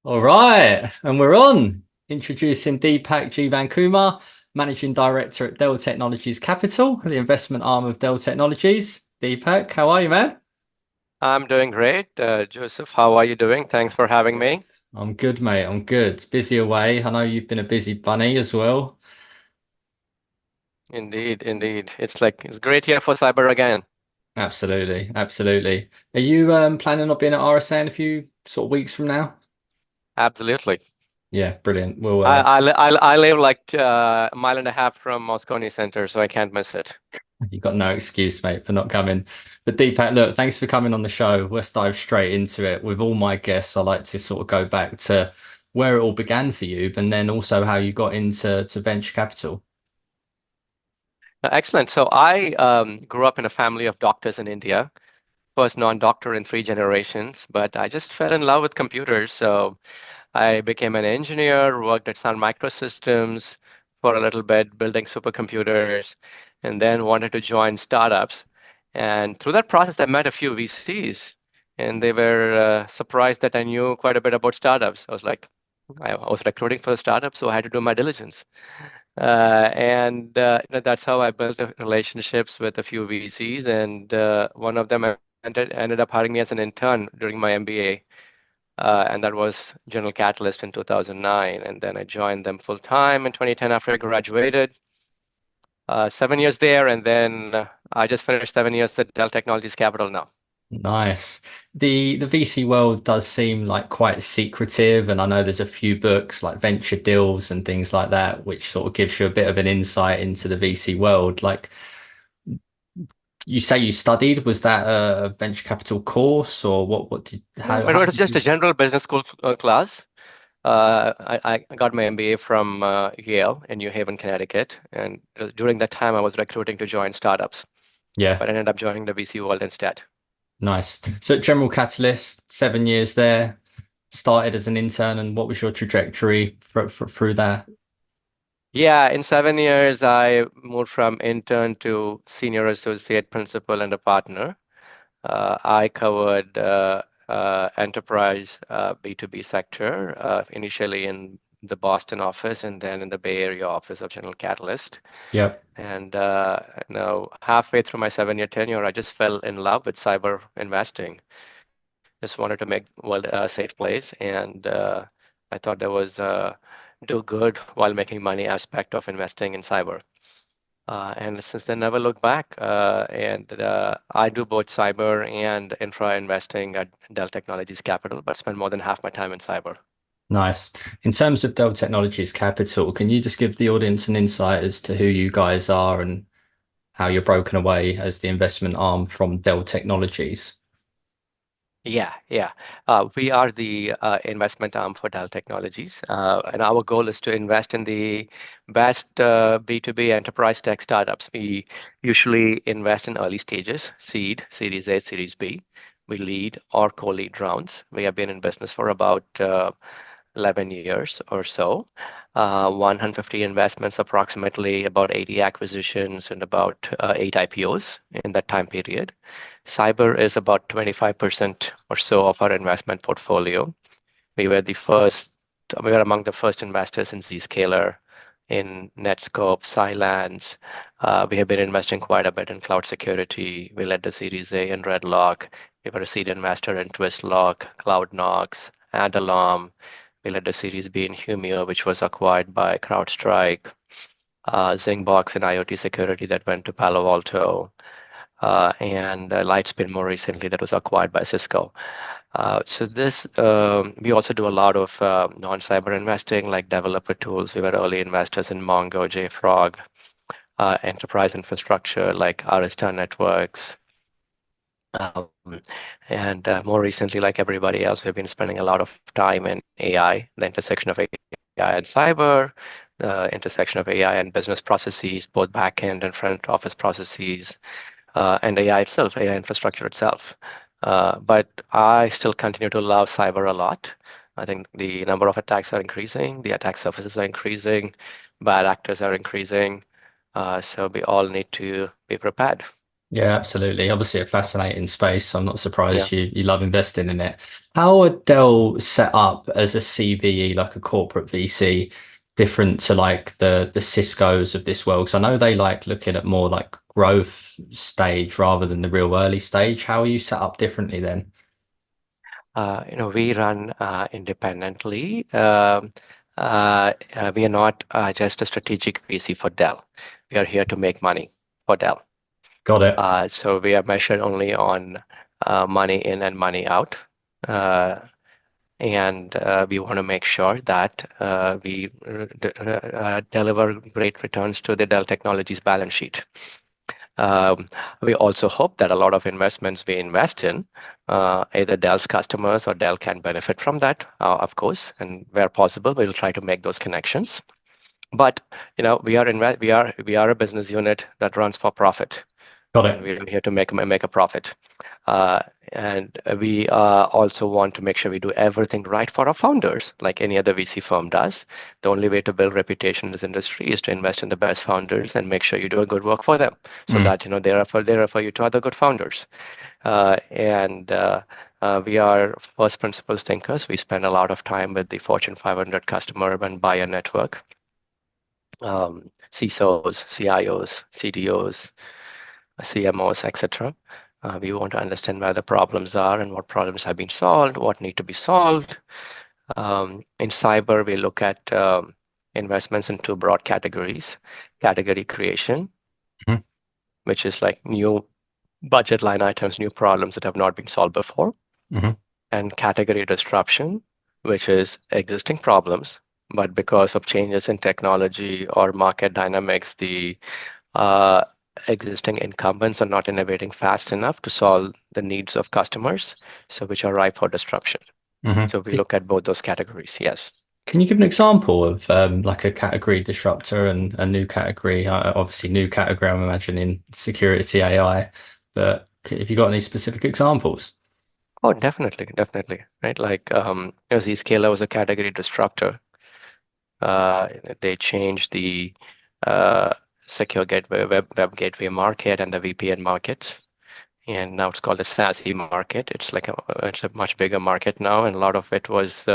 All right, and we're on. Introducing Deepak Jeevankumar, Managing Director at Dell Technologies Capital, the investment arm of Dell Technologies. Deepak, how are you, man? I'm doing great. Joseph, how are you doing? Thanks for having Good. me. I'm good, mate. I'm good. Busy away. I know you've been a busy bunny as well. Indeed, indeed. It's great here for cyber again. Absolutely, absolutely. Are you planning on being at RSA in a few sort of weeks from now? Absolutely. Yeah, brilliant. We'll I live like a mile and a half from Moscone Center, so I can't miss it. You've got no excuse, mate, for not coming. But Deepak, look, thanks for coming on the show. Let's dive straight into it. With all my guests, I like to sort of go back to where it all began for you, and then also how you got into venture capital. Excellent. So I grew up in a family of doctors in India. First non-doctor in three generations, but I just fell in love with computers. So I became an engineer, worked at Sun Microsystems for a little bit, building supercomputers, and then wanted to join startups. And through that process, I met a few VCs, and they were surprised that I knew quite a bit about startups. I was recruiting for the startup, so I had to do my diligence. That's how I built relationships with a few VCs, and one of them ended up hiring me as an intern during my MBA, and that was General Catalyst in 2009. And then I joined them full time in 2010 after I graduated. 7 years there, and then I just finished 7 years at Dell Technologies Capital now. Nice. The VC world does seem like quite secretive, and I know there's a few books like Venture Deals and things like that, which sort of gives you a bit of an insight into the VC world. Like you say you studied, was that a venture capital course or what did No, it how was did just a you general business school class. I got my MBA from Yale in New Haven, Connecticut, and during that time I was recruiting to join startups, yeah. but I ended up joining the VC world instead. Nice. So General Catalyst, 7 years there, started as an intern, and what was your trajectory through that? Yeah, in 7 years, I moved from intern to senior associate principal and a partner. I covered enterprise B2B sector, initially in the Boston office and then in the Bay Area office of General Catalyst. Yep. And now, halfway through my 7 year tenure, I just fell in love with cyber investing. Just wanted to make the world a safe place, and I thought there was do good while making money aspect of investing in cyber. And since then, never look back. And I do both cyber and infra investing at Dell Technologies Capital, but spend more than half my time in cyber. Nice. In terms of Dell Technologies Capital, can you just give the audience an insight as to who you guys are and how you're broken away as the investment arm from Dell Technologies? Yeah, yeah. We are the investment arm for Dell Technologies, and our goal is to invest in the best B2B enterprise tech startups. We usually invest in early stages, seed, Series A, Series B. We lead or co-lead rounds. We have been in business for about 11 years or so. 150 investments, approximately about 80 acquisitions, and about 8 IPOs in that time period. Cyber is about 25% or so of our investment portfolio. We were the first, we were among the first investors in Zscaler, in Netscope, Cylance. We have been investing quite a bit in cloud security. We led the Series A in Redlock. We were a seed investor in Twistlock, CloudKnox, Adalarm. We led the Series B in Humio, which was acquired by CrowdStrike. Zingbox and IoT security that went to Palo Alto, and Lightspin more recently that was acquired by Cisco. We also do a lot of non-cyber investing like developer tools. We were early investors in Mongo, JFrog, enterprise infrastructure like Arista Networks. Um, and More recently, like everybody else, we've been spending a lot of time in AI, the intersection of AI and cyber, the intersection of AI and business processes, both back-end and front office processes, and AI itself, AI infrastructure itself. But I still continue to love cyber a lot. I think the number of attacks are increasing, the attack surfaces are increasing, bad actors are increasing. So we all need to be prepared. Yeah, absolutely. Obviously a fascinating space. I'm not Yeah. surprised you love investing in it. How are Dell set up as a CVE, like a corporate VC, different to like the Cisco's of this world? Because I know they like looking at more like growth stage rather than the real early stage. How are you set up differently then? We run independently. We are not just a strategic VC for Dell. We are here to make money for Dell. Got it. So we are measured only on money in and money out. Uh, and we want to make sure that we deliver great returns to the Dell Technologies balance sheet. Um, we also hope that a lot of investments we invest in, either Dell's customers or Dell can benefit from that, of course, and where possible, we'll try to make those connections. But we are a business unit that runs for profit, Got and it. we're here to make a profit. Uh, and we also want to make sure we do everything right for our founders, like any other VC firm does. The only way to build reputation in this industry is to invest in the best founders and make sure you do a good work for them, so Mm, that they refer you to other good founders. And We are first principles thinkers. We spend a lot of time with the Fortune 500 customer and buyer network, CISOs, CIOs, CDOs, CMOs, etc. We want to understand where the problems are and what problems have been solved, what need to be solved. In cyber, we look at investments in two broad categories: category creation, mhm, which is like new budget line items, new problems that have not been solved before, mhm, and category disruption, which is existing problems, but because of changes in technology or market dynamics, the uh, existing incumbents are not innovating fast enough to solve the needs of customers, so which are ripe for disruption. mhm. So we look at both those categories. Yes. Can you give an example of like a category disruptor and a new category? Obviously, new category, I'm imagining security AI, but have you got any specific examples? Oh, definitely, definitely. Right. Like Zscaler was a category disruptor. Uh, they changed the uh, secure gateway, web gateway market and the VPN market. And now it's called the SASE market. It's a much bigger market now, and a lot of it was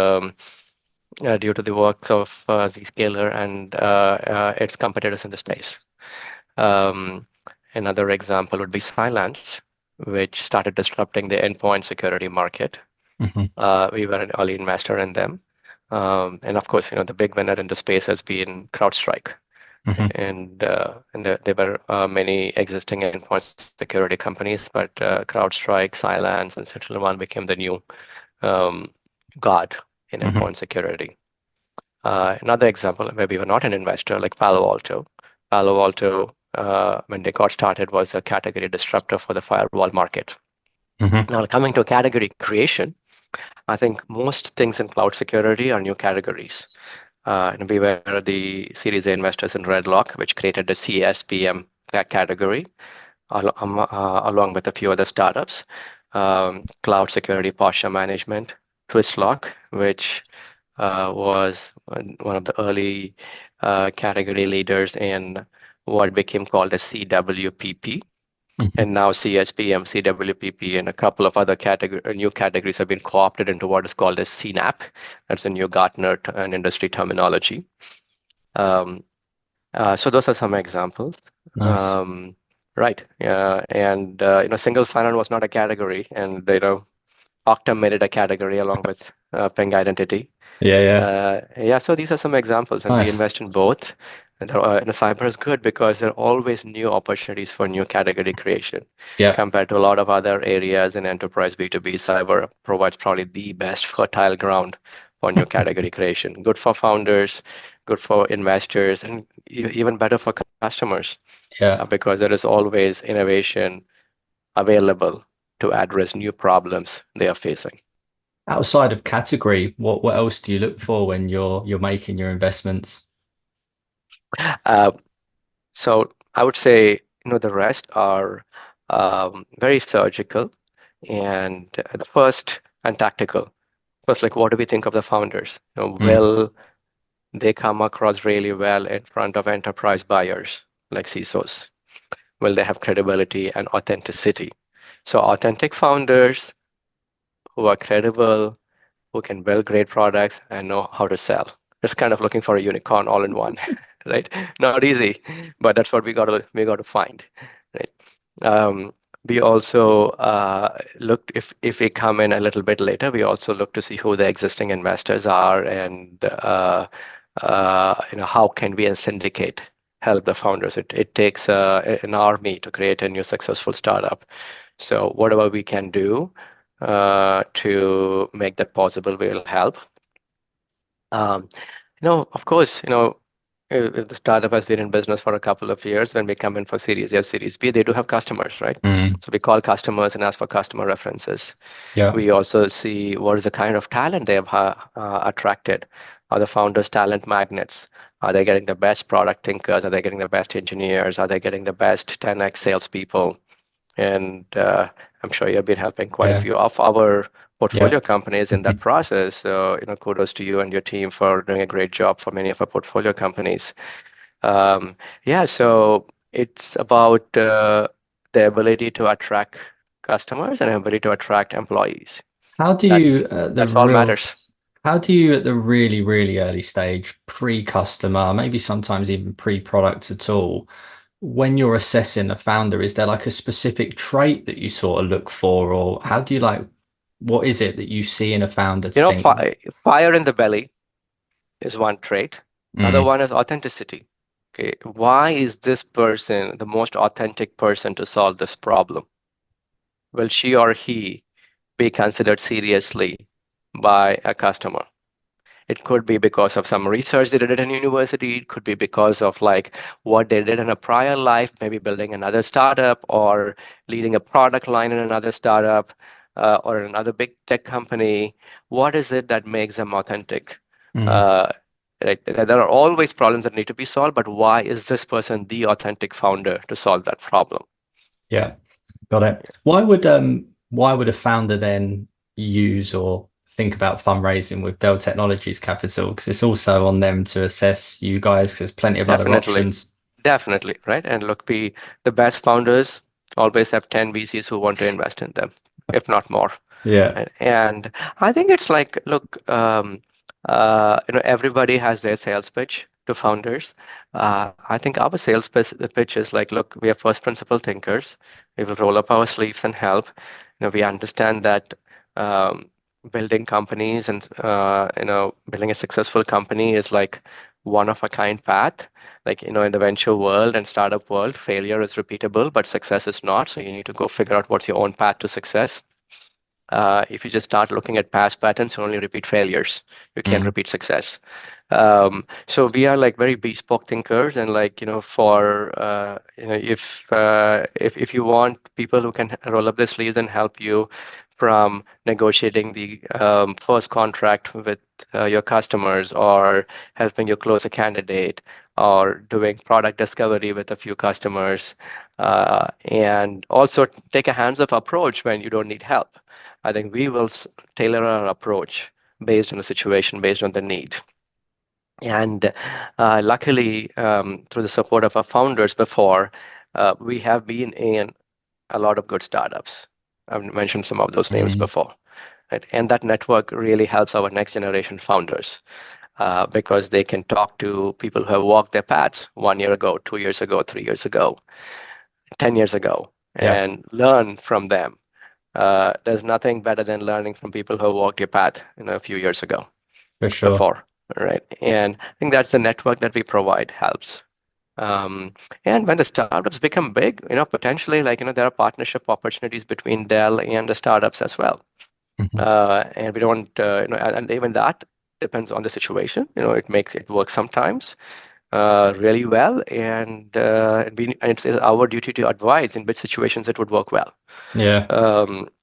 due to the works of Zscaler and its competitors in the space. Um, Another example would be Cylance, which started disrupting the endpoint security market. Hmm. We were an early investor in them. And of course, the big winner in the space has been CrowdStrike. Hmm. There were many existing endpoint security companies, but CrowdStrike, Cylance, and SentinelOne became the new um, god in Hmm. endpoint security. Another example where we were not an investor, like Palo Alto. Palo Alto, when they got started, was a category disruptor for the firewall market. Hmm. Now, coming to category creation, I think most things in cloud security are new categories. And we were the Series A investors in Redlock, which created the CSPM category, along with a few other startups. Cloud security posture management, Twistlock, which was one of the early category leaders in what became called a CWPP. Hmm. And now CSPM, CWPP, and a couple of other new categories have been co-opted into what is called as CNAP. That's a new Gartner and industry terminology. Um, so those are some examples. Nice. Um, right. And single sign-on was not a category, and Okta made it a category along with Ping Identity. Yeah, yeah. Yeah, so these are some examples, and we Nice. invest in both. Cyber is good because there are always new opportunities for new category creation. Yeah. Compared to a lot of other areas in enterprise B2B, cyber provides probably the best fertile ground for new category creation. Good for founders, good for investors, and even better for customers, Yeah. because there is always innovation available to address new problems they are facing. Outside of category, what else do you look for when you're making your investments? Uh, So I would say, the rest are very surgical and the first and tactical. First, like, what do we think of the founders? Mm. Will they come across really well in front of enterprise buyers like CISOs? will they have credibility and authenticity? So authentic founders who are credible, who can build great products and know how to sell. Just kind of looking for a unicorn all in one, right? Not easy, but that's what we got to find, right? Um, we also look if we come in a little bit later, we also look to see who the existing investors are and how can we as syndicate help the founders. It takes an army to create a new successful startup. So whatever we can do to make that possible will help. Um, of course, if the startup has been in business for a couple of years, when we come in for Series A, Series B, they do have customers, right? Mm. So we call customers and ask for customer references. Yeah. We also see what is the kind of talent they have attracted. Are the founders talent magnets? Are they getting the best product thinkers? Are they getting the best engineers? Are they getting the best 10x salespeople? And I'm sure you've been helping quite a Yeah. few of our Yeah. portfolio companies in that process. So, kudos to you and your team for doing a great job for many of our portfolio companies. Um, yeah, so it's about the ability to attract customers and ability to attract employees. How do you That's that's all matters. how do you at the really, really early stage, pre-customer, maybe sometimes even pre-product at all, when you're assessing a founder, is there like a specific trait that you sort of look for, or how do you like, what is it that you see in a founder to think, Fire in the belly is one trait. Other mm, one is authenticity. Okay, why is this person the most authentic person to solve this problem? Will she or he be considered seriously by a customer? It could be because of some research they did at a university. It could be because of like what they did in a prior life, maybe building another startup or leading a product line in another startup or another big tech company. What is it that makes them authentic? mm, Uh, right? There are always problems that need to be solved, but why is this person the authentic founder to solve that problem? yeah, got it. Why would a founder then use or think about fundraising with Dell Technologies Capital? Because it's also on them to assess you guys, 'cause there's plenty of other Definitely. options. Definitely, right? And look, the best founders always have 10 VCs who want to invest in them, if not more. Yeah. Right? And I think it's like, look, everybody has their sales pitch to founders. I think our sales pitch is like, look, we are first principle thinkers. We will roll up our sleeves and help. We understand that um, building companies and building a successful company is like one of a kind path. Like, in the venture world and startup world, failure is repeatable, but success is not. So you need to go figure out what's your own path to success. If you just start looking at past patterns, you only repeat failures. You can't Mm, repeat success. So we are like very bespoke thinkers, and like for if you want people who can roll up their sleeves and help you from negotiating the first contract with your customers, or helping you close a candidate, or doing product discovery with a few customers, and also take a hands-off approach when you don't need help. I think we will tailor our approach based on the situation, based on the need. And luckily, through the support of our founders before, we have been in a lot of good startups. I've mentioned some of those names mm, before. Right? And that network really helps our next generation founders because they can talk to people who have walked their paths 1 year ago, 2 years ago, 3 years ago, 10 years ago, yeah, and learn from them. There's nothing better than learning from people who walked your path, a few years ago for sure. before, right? And I think that's the network that we provide helps. And when the startups become big, potentially like, there are partnership opportunities between Dell and the startups as well. Mhm. And we don't, and even that depends on the situation. It makes it work sometimes really well, and it's our duty to advise in which situations it would work well. Yeah.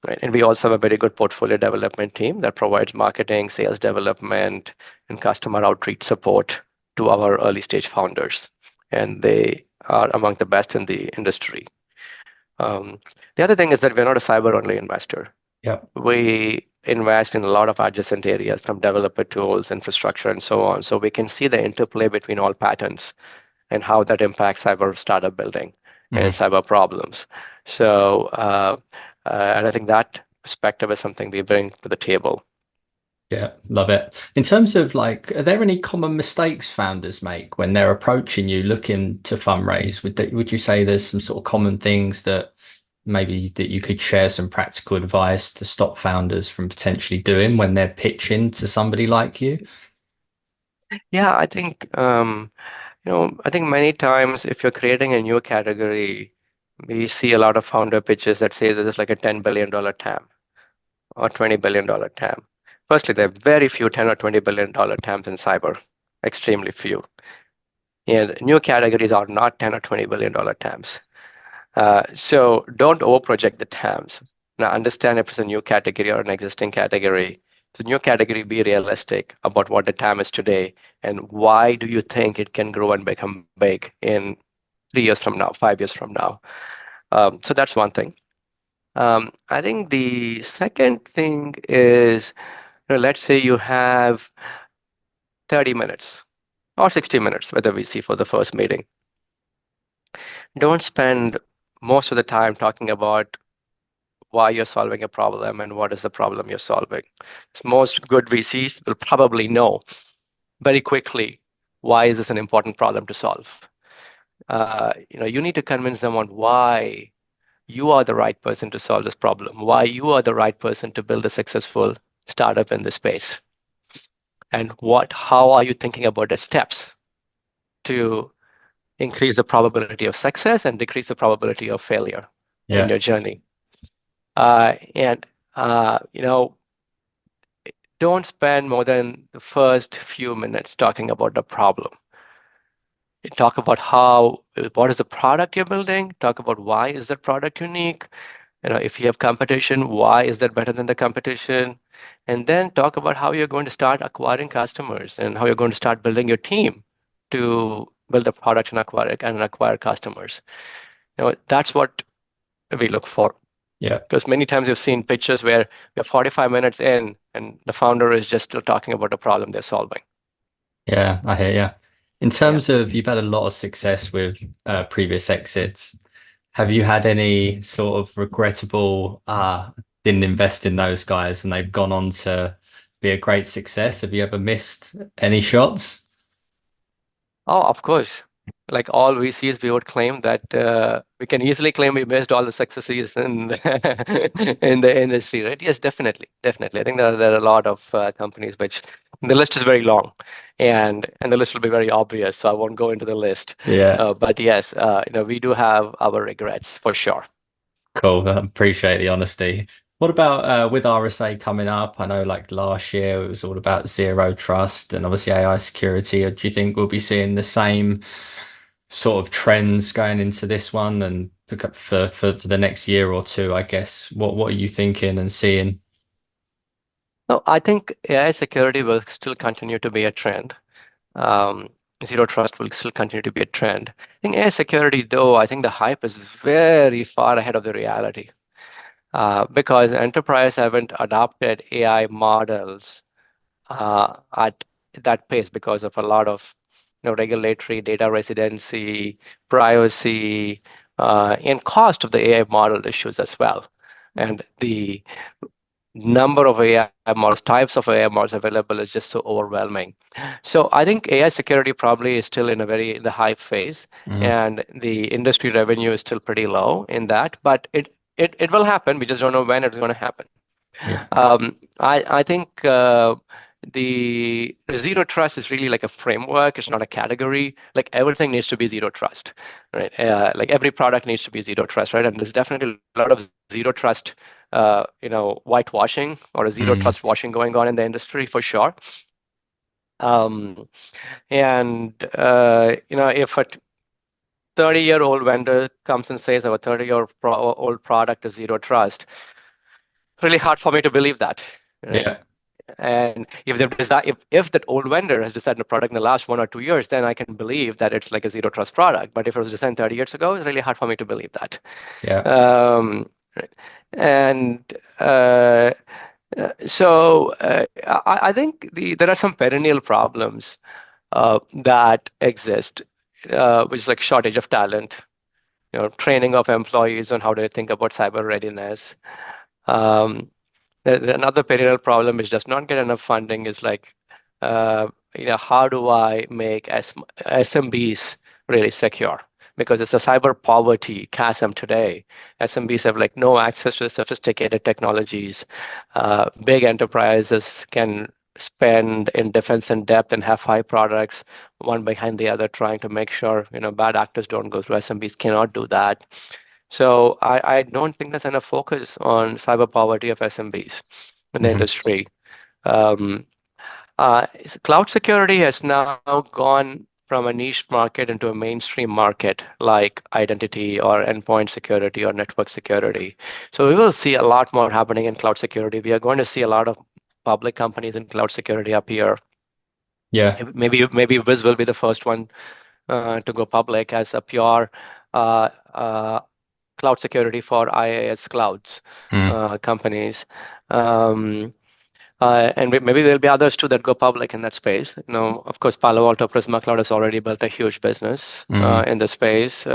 Right. And we also have a very good portfolio development team that provides marketing, sales development, and customer outreach support to our early stage founders. And they are among the best in the industry. Um, the other thing is that we're not a cyber only investor. Yeah. We invest in a lot of adjacent areas from developer tools, infrastructure, and so on. So we can see the interplay between all patterns and how that impacts cyber startup building. and Mhm. cyber problems. So, and I think that perspective is something we bring to the table. Yeah, love it. In terms of like, are there any common mistakes founders make when they're approaching you looking to fundraise? Would you say there's some sort of common things that maybe that you could share some practical advice to stop founders from potentially doing when they're pitching to somebody like you? Yeah, I think I think many times if you're creating a new category, we see a lot of founder pitches that say that there's like a $10 billion TAM or $20 billion TAM. Firstly, there are very few 10 or $20 billion TAMs in cyber, extremely few. And new categories are not 10 or $20 billion TAMs. So don't overproject the TAMs. Now understand if it's a new category or an existing category. It's a new category, be realistic about what the TAM is today and why do you think it can grow and become big in 3 years from now, 5 years from now. So that's one thing. I think the second thing is, let's say you have 30 minutes or 60 minutes, whether we see for the first meeting. Don't spend most of the time talking about why you're solving a problem and what is the problem you're solving. Most good VCs will probably know very quickly why is this an important problem to solve. You need to convince them on why you are the right person to solve this problem, why you are the right person to build a successful startup in this space, and how are you thinking about the steps to increase the probability of success and decrease the probability of failure in Yeah. your journey. And don't spend more than the first few minutes talking about the problem. Talk about what is the product you're building. Talk about why is that product unique. If you have competition, why is that better than the competition? And then talk about how you're going to start acquiring customers and how you're going to start building your team to build a product and acquire customers. That's what we look for. Yeah. Because many times you've seen pictures where we're 45 minutes in and the founder is just still talking about the problem they're solving. Yeah, I hear you. In Yeah. terms of you've had a lot of success with previous exits, have you had any sort of regrettable didn't invest in those guys and they've gone on to be a great success? Have you ever missed any shots? Oh, of course. Like all VCs, we would claim that we can easily claim we missed all the successes in in the industry, right? Yes, definitely, definitely. I think there are a lot of companies which the list is very long, and the list will be very obvious. So I won't go into the list. Yeah, But yes, we do have our regrets for sure. cool. I appreciate the honesty. What about with RSA coming up? I know like last year it was all about zero trust and obviously AI security. Do you think we'll be seeing the same sort of trends going into this one and for the next year or two, I guess? What are you thinking and seeing? No, I think AI security will still continue to be a trend. Um, Zero trust will still continue to be a trend. I think AI security, though, I think the hype is very far ahead of the reality because enterprise haven't adopted AI models at that pace because of a lot of regulatory data residency, privacy, and cost of the AI model issues as well. And the number of AI models, types of AI models available is just so overwhelming. So I think AI security probably is still in the high phase, Mm, and the industry revenue is still pretty low in that, but it will happen. We just don't know when it's going to happen. yeah. I think the zero trust is really like a framework. It's not a category. Like everything needs to be zero trust, right? Like every product needs to be zero trust, right? And there's definitely a lot of zero trust, whitewashing or a zero Mm, trust washing going on in the industry for sure. Um, and if a 30-year-old vendor comes and says our 30-year-old product is zero trust, really hard for me to believe that, right? yeah. And if that old vendor has designed a product in the last 1 or 2 years, then I can believe that it's like a zero trust product. But if it was designed 30 years ago, it's really hard for me to believe that. Yeah. Um, and so I think there are some perennial problems that exist, which is like shortage of talent, training of employees on how to think about cyber readiness. Um, Another perennial problem which does not get enough funding is like, how do I make SMBs really secure? Because it's a cyber poverty chasm today. SMBs have like no access to sophisticated technologies. Big enterprises can spend in defense and depth and have 5 products, one behind the other, trying to make sure bad actors don't go through. SMBs cannot do that. So I don't think there's enough focus on cyber poverty of SMBs in the industry. Cloud security has now gone from a niche market into a mainstream market, like identity or endpoint security or network security. So we will see a lot more happening in cloud security. We are going to see a lot of public companies in cloud security appear. Yeah. Maybe Wiz will be the first one to go public as a pure cloud security for IaaS clouds companies. And maybe there'll be others too that go public in that space. Of course, Palo Alto Prisma Cloud has already built a huge business in the space, 2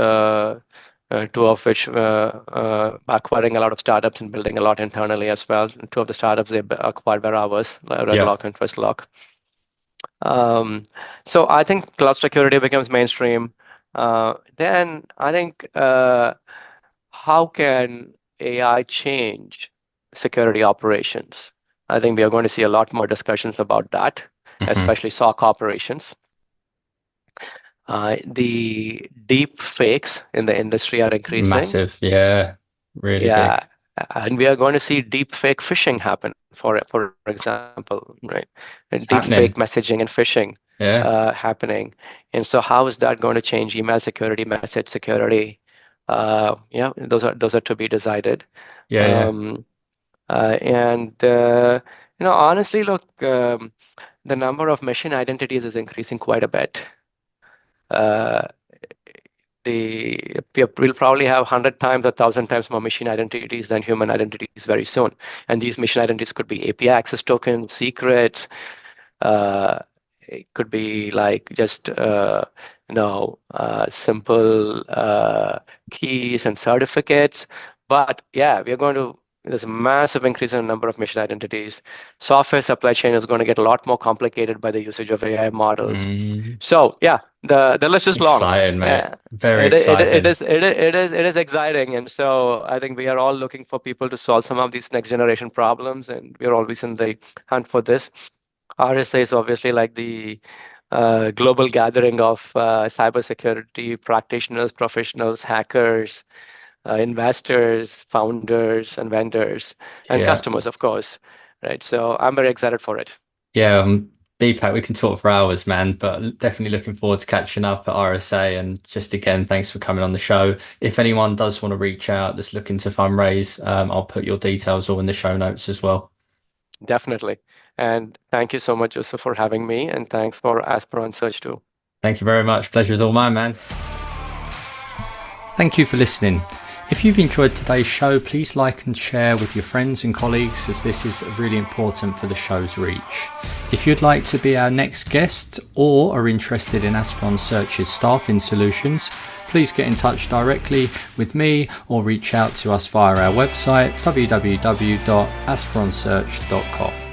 of which acquiring a lot of startups and building a lot internally as well. 2 of the startups they acquired were ours, RedLock and Twistlock. So I think cloud security becomes mainstream. Then I think how can AI change security operations? I think we are going to see a lot more discussions about that, especially SOC operations. The deep fakes in the industry are increasing. Massive, yeah, really big. And we are going to see deep fake phishing happen, for example, right? And deep fake messaging and phishing happening. And so how is that going to change email security, message security? Those are to be decided. Honestly, look, the number of machine identities is increasing quite a bit. We'll probably have 100 times, 1,000 times more machine identities than human identities very soon. And these machine identities could be API access tokens, secrets. It could be like just simple keys and certificates. But yeah, there's a massive increase in the number of machine identities. Software supply chain is going to get a lot more complicated by the usage of AI models. So yeah, the list is long. Exciting, mate. Very exciting. It is exciting, and so I think we are all looking for people to solve some of these next generation problems, and we're always in the hunt for this. RSA is obviously like the global gathering of cybersecurity practitioners, professionals, hackers, investors, founders, and vendors, and customers, of course, right? So I'm very excited for it. Yeah, Deepak, we can talk for hours, man, but definitely looking forward to catching up at RSA. And just again, thanks for coming on the show. If anyone does want to reach out that's looking to fundraise, I'll put your details all in the show notes as well. Definitely. And thank you so much, Joseph, for having me. And thanks for Aspiron Search too. Thank you very much. Pleasure is all mine, man. Thank you for listening. If you've enjoyed today's show, please like and share with your friends and colleagues, as this is really important for the show's reach. If you'd like to be our next guest or are interested in Aspiron Search's staffing solutions, please get in touch directly with me or reach out to us via our website www.aspironsearch.com.